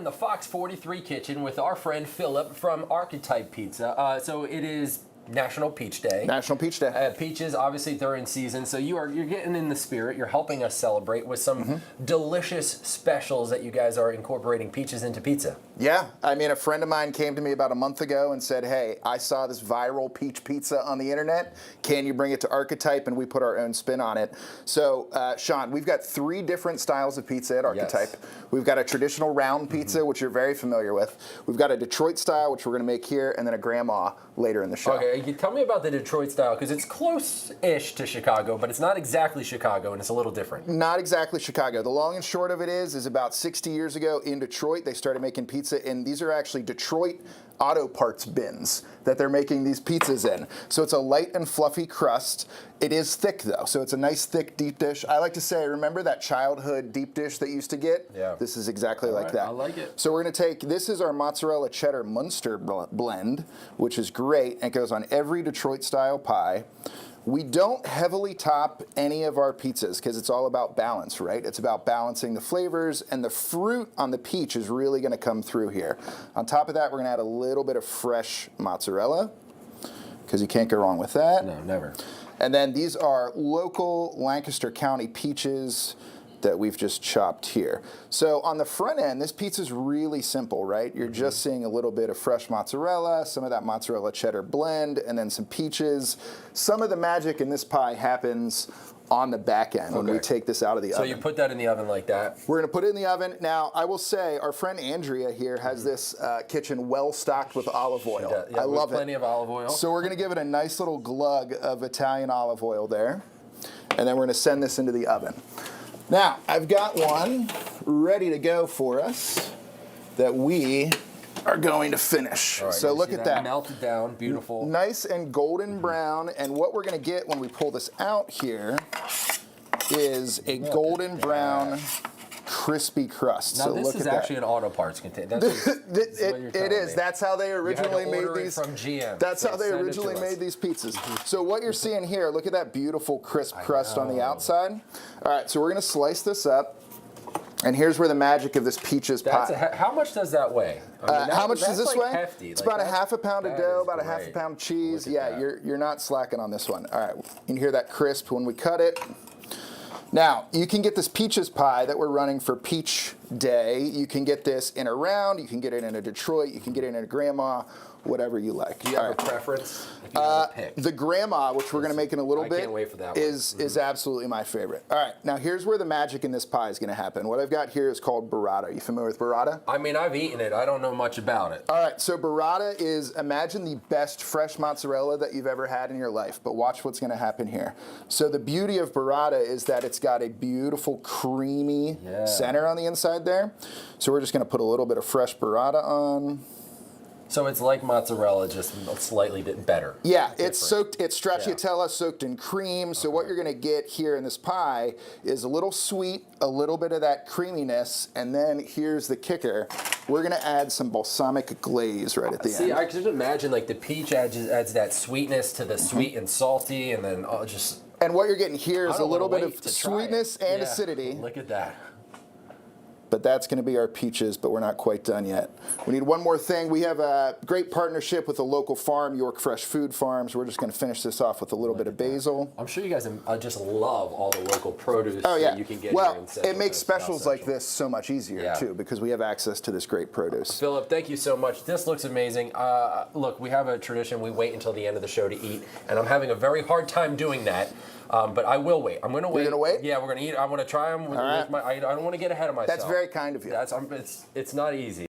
the Fox 43 kitchen with our friend Philip from Archetype Pizza. So it is National Peach Day. National Peach Day. Peaches, obviously, they're in season, so you're getting in the spirit. You're helping us celebrate with some delicious specials that you guys are incorporating peaches into pizza. Yeah, I mean, a friend of mine came to me about a month ago and said, hey, I saw this viral peach pizza on the internet. Can you bring it to Archetype? And we put our own spin on it. So, Sean, we've got 3 different styles of pizza at Archetype. Yes. We've got a traditional round pizza, which you're very familiar with. We've got a Detroit style, which we're going to make here, and then a grandma later in the show. Okay, tell me about the Detroit style, because it's close-ish to Chicago, but it's not exactly Chicago, and it's a little different. Not exactly Chicago. The long and short of it is about 60 years ago in Detroit, they started making pizza, and these are actually Detroit auto parts bins that they're making these pizzas in. So it's a light and fluffy crust. It is thick, though, so it's a nice, thick, deep dish. I like to say, remember that childhood deep dish that you used to get? Yeah. This is exactly like that. I like it. So we're going to take, this is our mozzarella cheddar Munster blend, which is great, and it goes on every Detroit-style pie. We don't heavily top any of our pizzas because it's all about balance, right? It's about balancing the flavors, and the fruit on the peach is really going to come through here. On top of that, we're going to add a little bit of fresh mozzarella because you can't go wrong with that. No, never. And then these are local Lancaster County peaches that we've just chopped here. So on the front end, this pizza's really simple, right? You're just seeing a little bit of fresh mozzarella, some of that mozzarella cheddar blend, and then some peaches. Some of the magic in this pie happens on the back end when we take this out of the oven. So you put that in the oven like that? We're gonna put it in the oven. Now, I will say, our friend Andrea here has this kitchen well stocked with olive oil. Yeah, I love it. Plenty of olive oil. So we're gonna give it a nice little glug of Italian olive oil there. And then we're gonna send this into the oven. Now, I've got one ready to go for us that we are going to finish. Right, so look at that. Melted down, beautiful. Nice and golden brown. And what we're going to get when we pull this out here is a golden brown, crispy crust. Now, so this look is at actually that. an auto parts container. It is. That's how they originally made these. From GM. That's how they originally made these pizzas. So what you're seeing here, look at that beautiful crisp crust on the outside. All right, so we're going to slice this up. And here's where the magic of this peaches pie. How much does that weigh? I mean, how much does this weigh? Hefty. It's about a half a pound of dough, about a half a great. pound of cheese. Yeah, you're not slacking on this one. All right, you can hear that crisp when we cut it. Now, you can get this peaches pie that we're running for Peach Day. You can get this in a round, you can get it in a Detroit, you can get it in a grandma, whatever you like. Do you have a preference? If you had to pick. The grandma, which we're going to make in a little bit, can't wait for that is absolutely my favorite. All right, now here's where the magic in this pie is going to happen. What I've got here is called burrata. You familiar with burrata? I mean, I've eaten it. I don't know much about it. All right, so burrata is, imagine the best fresh mozzarella that you've ever had in your life, but watch what's going to happen here. So the beauty of burrata is that it's got a beautiful creamy center on the inside there. So we're just going to put a little bit of fresh burrata on. So it's like mozzarella, just slightly better. Yeah, it's stracciatella soaked in cream. So what you're going to get here in this pie is a little sweet, a little bit of that creaminess, and then here's the kicker. We're going to add some balsamic glaze right at the end. See, I could imagine like the peach adds that sweetness to the sweet and salty, and then just... And what you're getting here is a little bit of sweetness and acidity. Look at that. But that's going to be our peaches, but we're not quite done yet. We need one more thing. We have a great partnership with a local farm, York Fresh Food Farms. We're just going to finish this off with a little bit of basil. I'm sure you guys just love all the local produce that you can get here in Central. It makes specials like this so much easier, too, because we have access to this great produce. Philip, thank you so much. This looks amazing. Look, we have a tradition. We wait until the end of the show to eat, and I'm having a very hard time doing that. But I will wait. I'm going to wait. You're going to wait? Yeah, we're going to eat. I want to try them with my. I don't want to get ahead of myself. That's very kind of you. It's not easy.